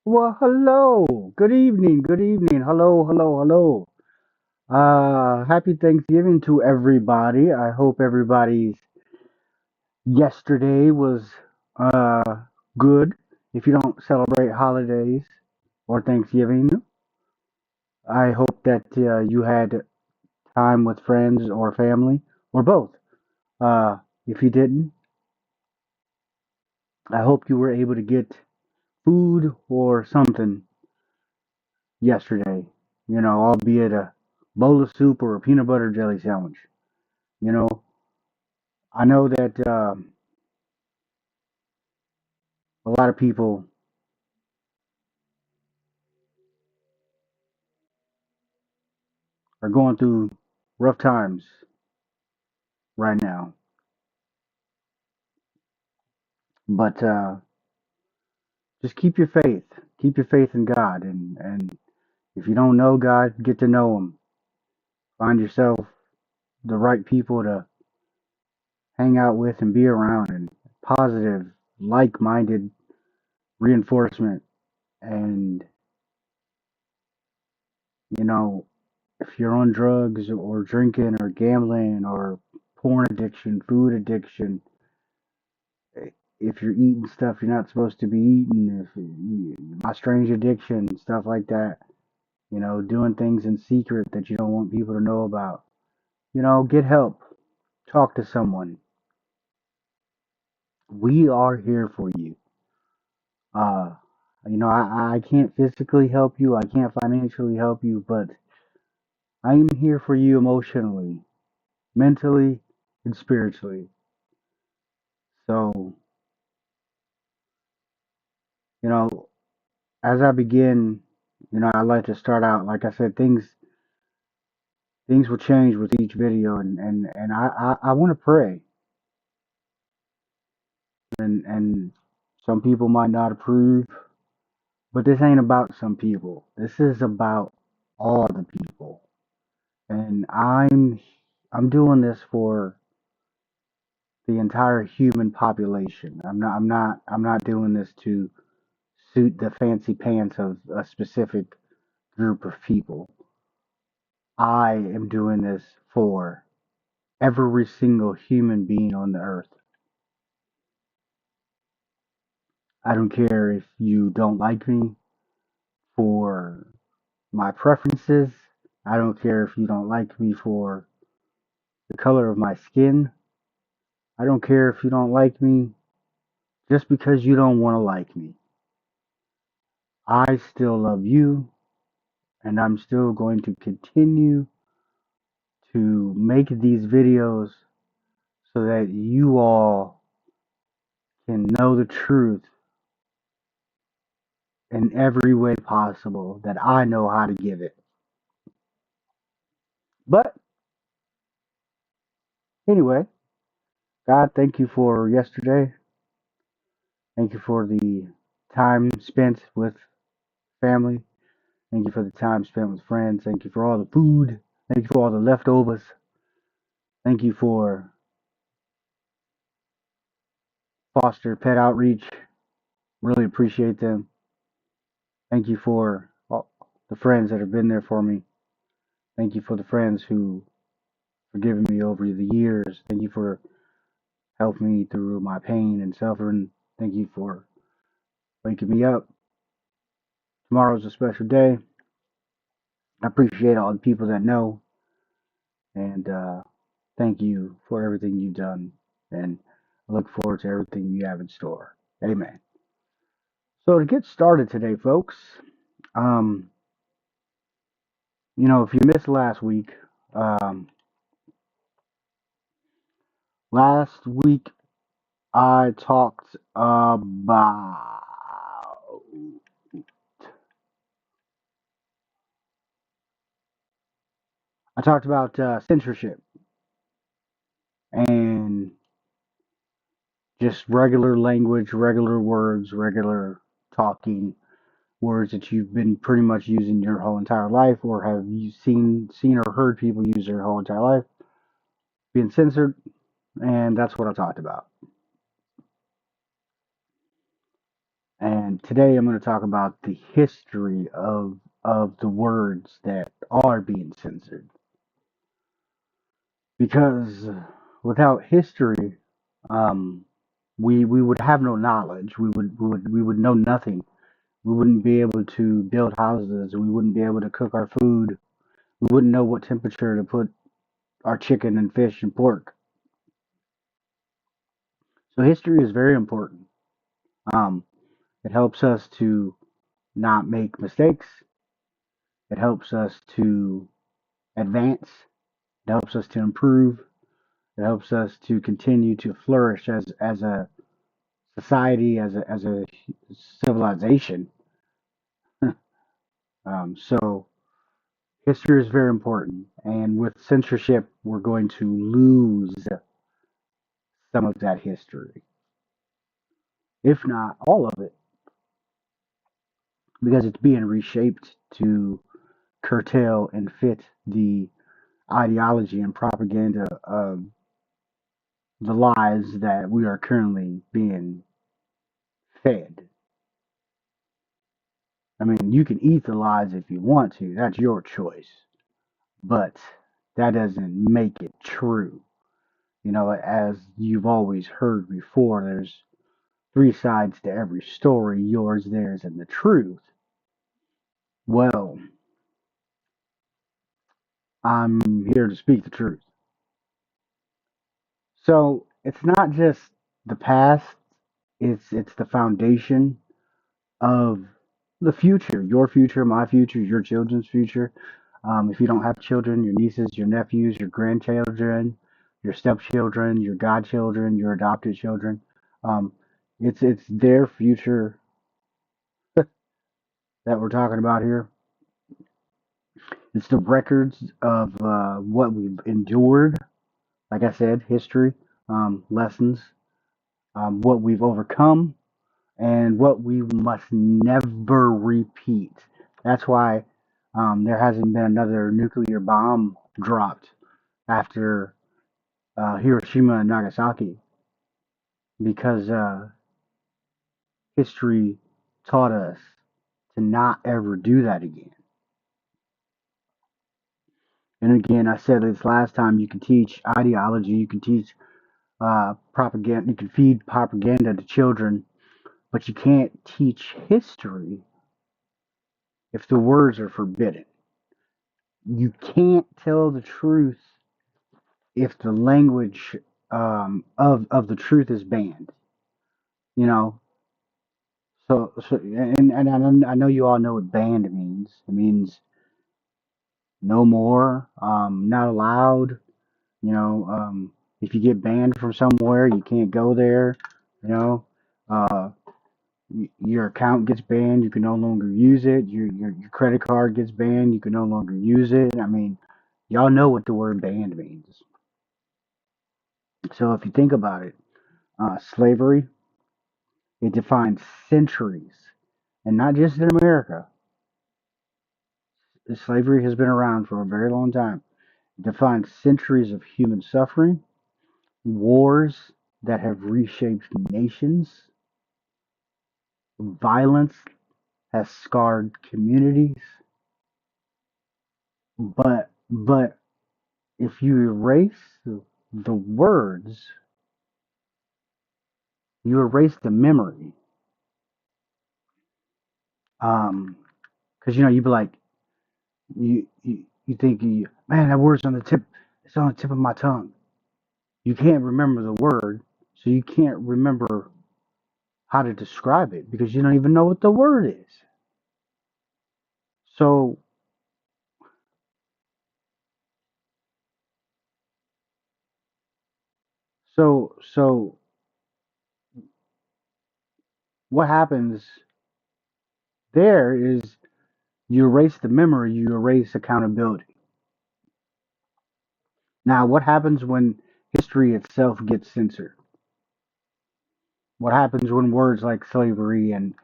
Well, hello. Good evening. Good evening. Hello, hello, hello. Happy Thanksgiving to everybody. I hope everybody's yesterday was uh good. If you don't celebrate holidays or Thanksgiving, I hope that you had time with friends or family or both. If you didn't, I hope you were able to get food or something yesterday. Albeit a bowl of soup or a peanut butter jelly sandwich. You know, I know that a lot of people are going through rough times right now, but just keep your faith. Keep your faith in God, and if you don't know God, get to know Him. Find yourself the right people to hang out with and be around, and positive, like-minded reinforcement. And you know, if you're on drugs or drinking or gambling or porn addiction, food addiction, if you're eating stuff you're not supposed to be eating, if my strange addiction, stuff like that, doing things in secret that you don't want people to know about, get help, talk to someone. We are here for you. Uh, I can't physically help you, I can't financially help you, but I am here for you emotionally, mentally, and spiritually. So, you know, as I begin, I like to start out, like I said, things will change with each video, and I want to pray, and some people might not approve, but this ain't about some people. This is about all the people, and I'm doing this for the entire human population. I'm not doing this to suit the fancy pants of a specific group of people. I am doing this for every single human being on the earth. I don't care if you don't like me for my preferences. I don't care if you don't like me for the color of my skin. I don't care if you don't like me just because you don't want to like me. I still love you, and I'm still going to continue to make these videos so that you all can know the truth in every way possible that I know how to give it. But anyway, God, thank you for yesterday. Thank you for the time spent with family. Thank you for the time spent with friends. Thank you for all the food. Thank you for all the leftovers. Thank you for foster pet outreach. Really appreciate them. Thank you for all the friends that have been there for me. Thank you for the friends who forgiven me over the years. Thank you for helping me through my pain and suffering. Thank you for waking me up. Tomorrow's a special day. I appreciate all the people that know, and thank you for everything you've done. And I look forward to everything you have in store. Amen. So to get started today, folks, um, if you missed um, last week I talked about censorship and just regular language, regular words, regular talking, words that you've been pretty much using your whole entire life, or have you seen or heard people use their whole entire life, being censored, and that's what I talked about. And today I'm going to talk about the history of the words that are being censored. Because without history, um, we would have no knowledge. We would know nothing. We wouldn't be able to build houses. We wouldn't be able to cook our food. We wouldn't know what temperature to put our chicken and fish and pork. So history is very important. Um, it helps us to not make mistakes. It helps us to advance. It helps us to improve. It helps us to continue to flourish as a society, as a civilization. So history is very important, and with censorship, we're going to lose some of that history, if not all of it, because it's being reshaped to curtail and fit the ideology and propaganda of the lies that we are currently being fed. I mean, you can eat the lies if you want to, that's your choice, but that doesn't make it true. You know, as you've always heard before, there's three sides to every story: yours, theirs, and the truth. Well, I'm here to speak the truth. So it's not just the past, it's the foundation of the future, your future, my future, your children's future. If you don't have children, your nieces, your nephews, your grandchildren, your stepchildren, your godchildren, your adopted children, um, it's their future that we're talking about here. It's the records of what we've endured. Like I said, history, lessons, what we've overcome, and what we must never repeat. That's why there hasn't been another nuclear bomb dropped after Hiroshima and Nagasaki, because history taught us to not ever do that again. And again, I said this last time, you can teach ideology, you can teach propaganda, you can feed propaganda to children, but you can't teach history if the words are forbidden. You can't tell the truth if the language of the truth is banned. You know, and I know you all know what banned means. It means no more, not allowed. You know, if you get banned from somewhere, you can't go there. You know, uh, your account gets banned, you can no longer use it. Your credit card gets banned, you can no longer use it. I mean, y'all know what the word banned means. So if you think about it, slavery, it defines centuries, and not just in America. Slavery has been around for a very long time. It defines centuries of human suffering, wars that have reshaped nations, violence has scarred communities. But if you erase the words, you erase the memory. Because you'd be like, you think, man, that word's on the tip. It's on the tip of my tongue. You can't remember the word, so you can't remember how to describe it because you don't even know what the word is. So, so what happens there is you erase the memory, you erase accountability. Now, what happens when history itself gets censored? What happens when words like slavery and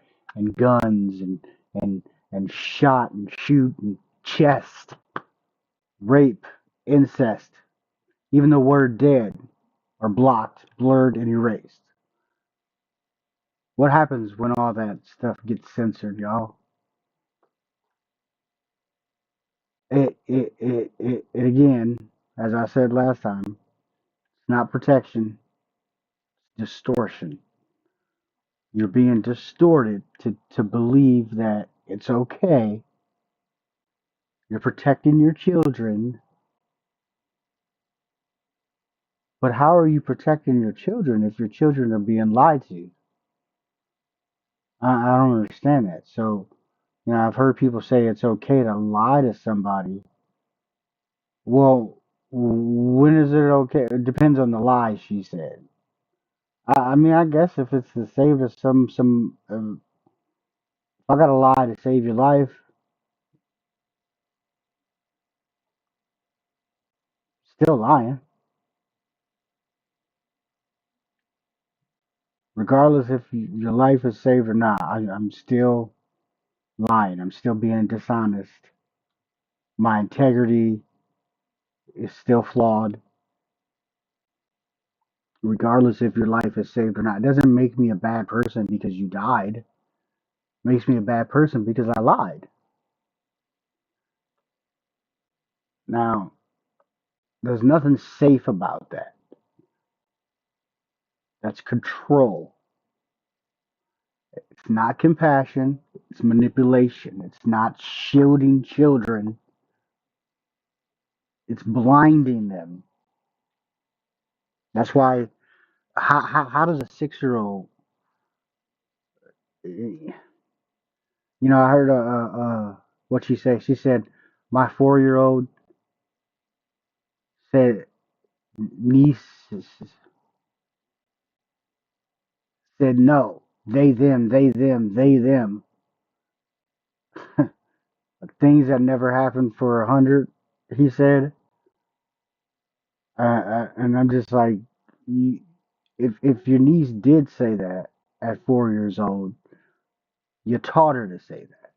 guns and and shot and shoot and chest, rape, incest, even the word dead are blocked, blurred, and erased? What happens when all that stuff gets censored, y'all? It again, as I said last time, it's not protection, it's distortion. You're being distorted to believe that it's okay. You're protecting your children, but how are you protecting your children if your children are being lied to? I don't understand that. So, I've heard people say it's okay to lie to somebody. Well, when is it okay? It depends on the lie, she said. I mean, I guess if it's to save us if I gotta lie to save your life, still lying. Regardless if your life is saved or not, I'm still lying. I'm still being dishonest. My integrity is still flawed, regardless if your life is saved or not. It doesn't make me a bad person because you died. It makes me a bad person because I lied. Now, there's nothing safe about that. That's control. It's not compassion. It's manipulation. It's not shielding children. It's blinding them. That's why. How does a 6-year-old? I heard what she said. She said my 4-year-old said niece said no. They them they them they them. Things that never happened for 100. He said, and I'm just like, you, if your niece did say that at 4 years old, you taught her to say that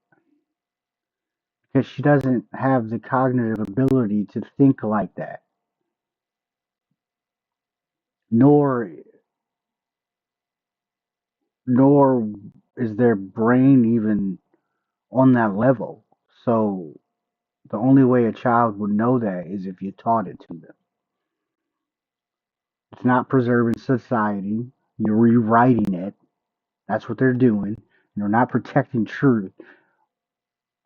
because she doesn't have the cognitive ability to think like that, nor nor is their brain even on that level. So the only way a child would know that is if you taught it to them. It's not preserving society. You're rewriting it. That's what they're doing. They're not protecting truth.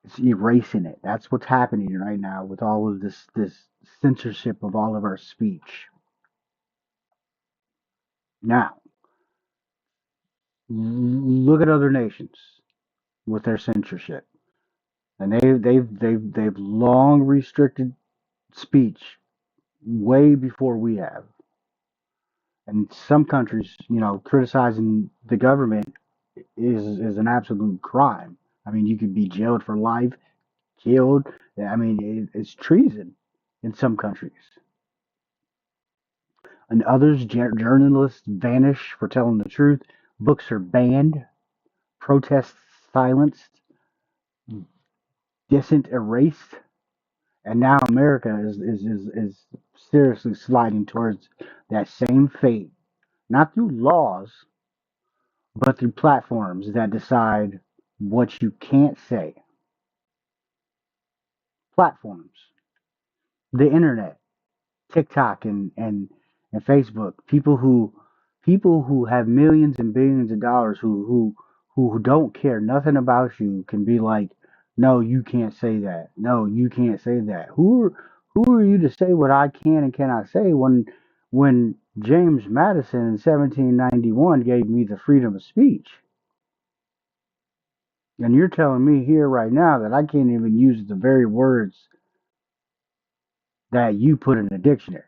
It's erasing it. That's what's happening right now with all of this censorship of all of our speech. Now, look at other nations with their censorship, and they've long restricted speech way before we have. And some countries, criticizing the government is an absolute crime. I mean, you could be jailed for life, killed. I mean, it's treason in some countries. In others, journalists vanish for telling the truth. Books are banned. Protests silenced. Dissent erased. And now America is seriously sliding towards that same fate, not through laws, but through platforms that decide what you can't say. Platforms, the internet, TikTok and Facebook, people who have millions and billions of dollars who don't care nothing about you can be like, no, you can't say that. No, you can't say that. Who are you to say what I can and cannot say when James Madison in 1791 gave me the freedom of speech? And you're telling me here right now that I can't even use the very words that you put in the dictionary.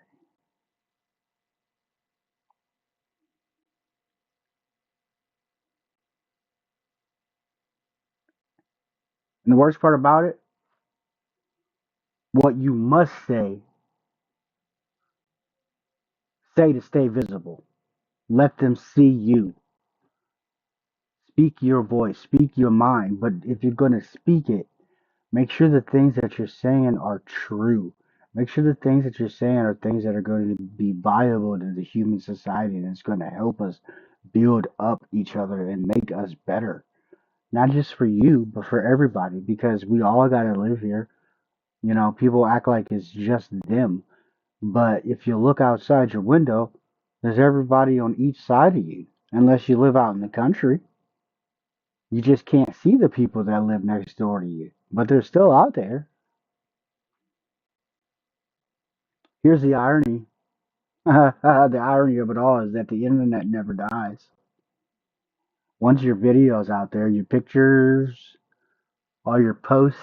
And the worst part about it, what you must say to stay visible. Let them see you. Speak your voice, speak your mind. But if you're going to speak it, make sure the things that you're saying are true. Make sure the things that you're saying are things that are going to be viable to the human society and it's going to help us build up each other and make us better. Not just for you, but for everybody, because we all got to live here. You know, people act like it's just them. But if you look outside your window, there's everybody on each side of you. Unless you live out in the country, you just can't see the people that live next door to you. But they're still out there. Here's the irony. The irony of it all is that the internet never dies. Once your video's out there, your pictures, all your posts,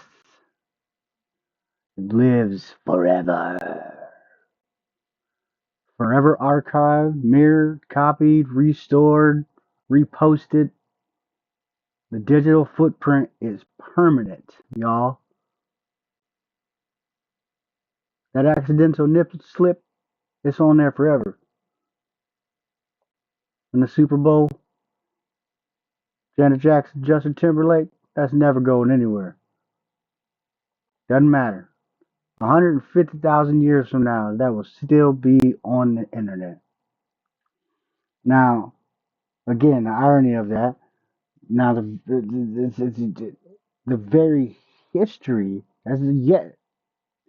it lives forever. Forever archived, mirrored, copied, restored, reposted. The digital footprint is permanent, y'all. That accidental nip slip, it's on there forever. In the Super Bowl, Janet Jackson, Justin Timberlake, that's never going anywhere. Doesn't matter. 150,000 years from now, that will still be on the internet. Now, again, the irony of that. Now, the very history, as yet,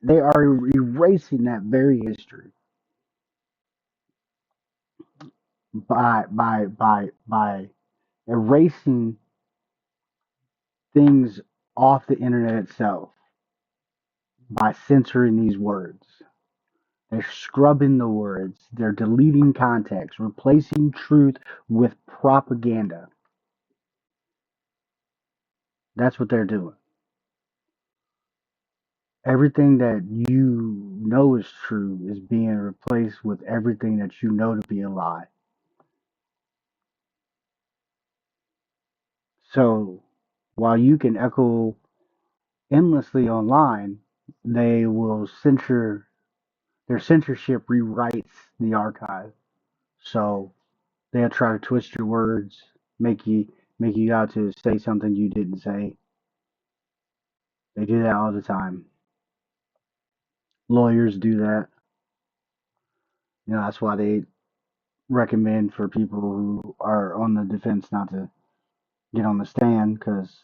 they are erasing that very history by erasing things off the internet itself by censoring these words. They're scrubbing the words. They're deleting context, replacing truth with propaganda. That's what they're doing. Everything that you know is true is being replaced with everything that you know to be a lie. So while you can echo endlessly online, they will censor. Their censorship rewrites the archive. So they'll try to twist your words, make you out to say something you didn't say. They do that all the time. Lawyers do that. You know, that's why they recommend for people who are on the defense not to get on the stand because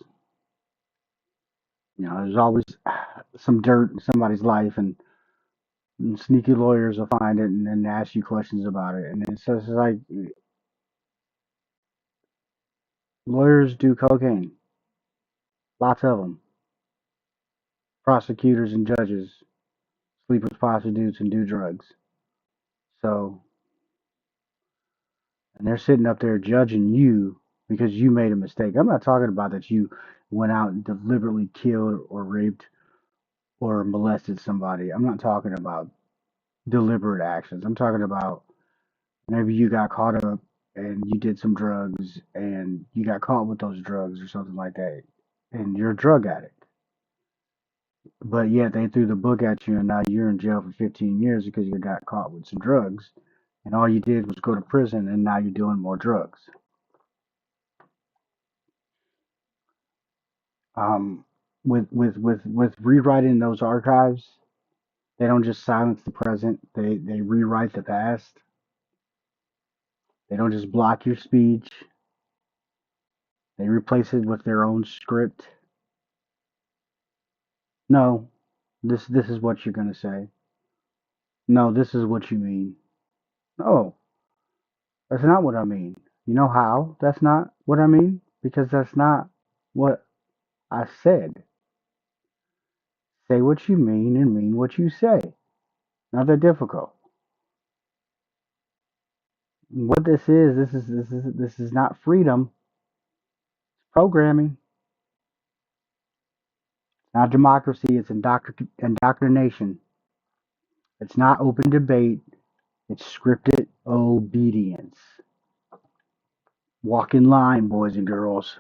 you know there's always some dirt in somebody's life, and sneaky lawyers will find it and then ask you questions about it. And it's just like lawyers do cocaine, lots of them. Prosecutors and judges sleep with prostitutes and do drugs. So, and they're sitting up there judging you because you made a mistake. I'm not talking about that you went out and deliberately killed or raped or molested somebody. I'm not talking about deliberate actions. I'm talking about maybe you got caught up and you did some drugs and you got caught with those drugs or something like that. And you're a drug addict. But yet they threw the book at you and now you're in jail for 15 years because you got caught with some drugs. And all you did was go to prison and now you're doing more drugs. Um, with rewriting those archives, they don't just silence the present, they rewrite the past. They don't just block your speech. They replace it with their own script. No, this is what you're gonna say. No, this is what you mean. No, that's not what I mean. You know how? That's not what I mean? Because that's not what I said. Say what you mean and mean what you say. Not that difficult. What this is not freedom. It's programming. It's not democracy. It's indoctrination. It's not open debate. It's scripted obedience. Walk in line, boys and girls.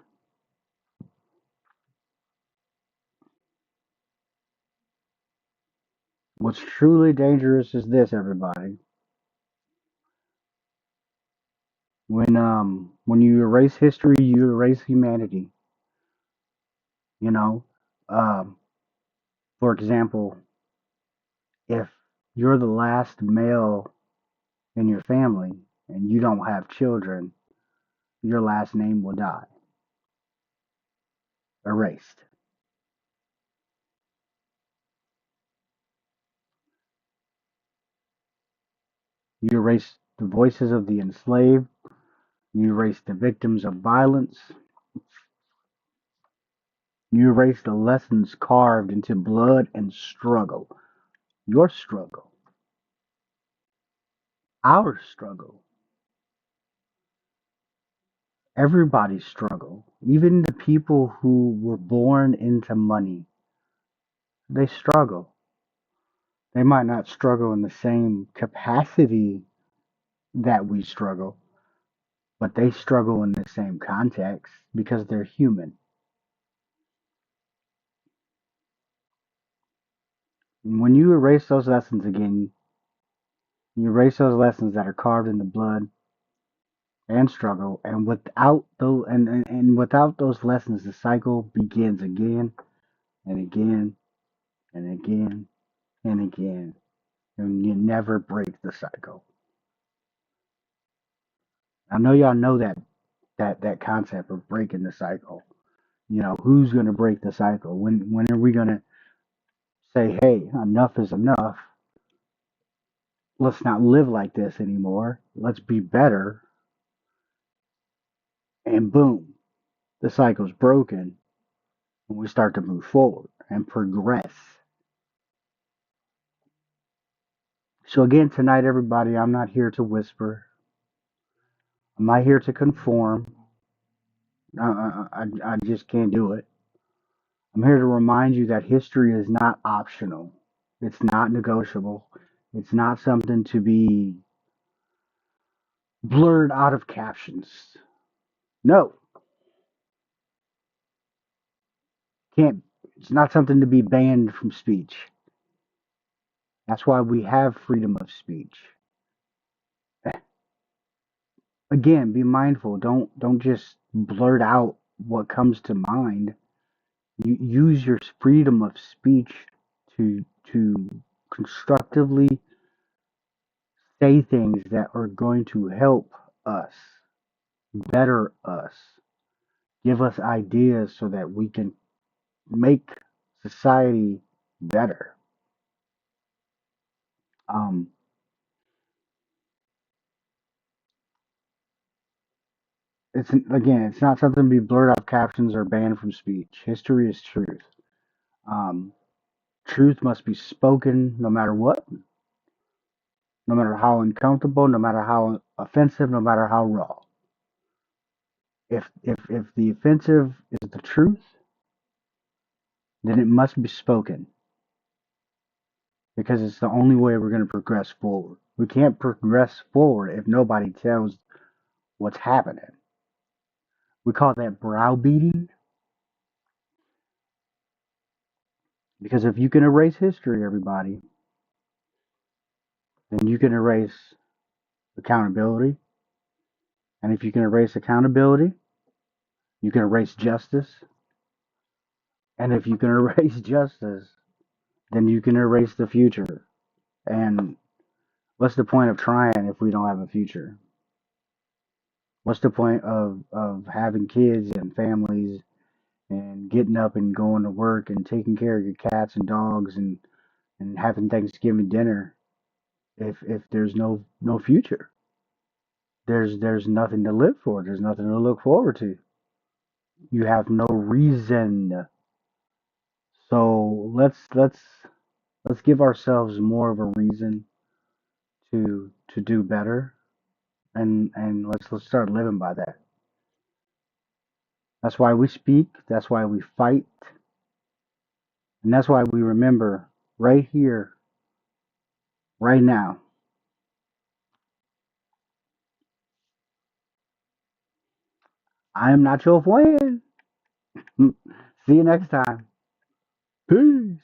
What's truly dangerous is this, everybody. When you erase history, you erase humanity. You know, um, for example, if you're the last male in your family and you don't have children, your last name will die. Erased. You erase the voices of the enslaved. You erase the victims of violence. You erase the lessons carved into blood and struggle. Your struggle. Our struggle. Everybody's struggle. Even the people who were born into money, they struggle. They might not struggle in the same capacity that we struggle, but they struggle in the same context because they're human. And when you erase those lessons again, you erase those lessons that are carved in the blood and struggle, and without those lessons, the cycle begins again and again and again and again, and you never break the cycle. I know y'all know that concept of breaking the cycle. Who's going to break the cycle? When are we going to say, hey, enough is enough? Let's not live like this anymore. Let's be better. And boom, the cycle's broken, and we start to move forward and progress. So again, tonight, everybody, I'm not here to whisper. I'm not here to conform. I just can't do it. I'm here to remind you that history is not optional. It's not negotiable. It's not something to be blurred out of captions. No, can't. It's not something to be banned from speech. That's why we have freedom of speech. Again, be mindful. Don't just blurt out what comes to mind. You use your freedom of speech to constructively say things that are going to help us, better us, give us ideas so that we can make society better. Um, it's not something to be blurred out captions or banned from speech. History is truth. Um, Truth must be spoken no matter what, no matter how uncomfortable, no matter how offensive, no matter how raw. If the offensive is the truth, then it must be spoken because it's the only way we're going to progress forward. We can't progress forward if nobody tells what's happening. We call that browbeating because if you can erase history, everybody, then you can erase accountability. And if you can erase accountability, you can erase justice. And if you can erase justice, then you can erase the future. And what's the point of trying if we don't have a future? What's the point of having kids and families and getting up and going to work and taking care of your cats and dogs and having Thanksgiving dinner if there's no future? There's nothing to live for. There's nothing to look forward to. You have no reason. So let's give ourselves more of a reason to do better, and let's start living by that. That's why we speak, that's why we fight, and that's why we remember right here, right now. I am not your friend. See you next time. Peace.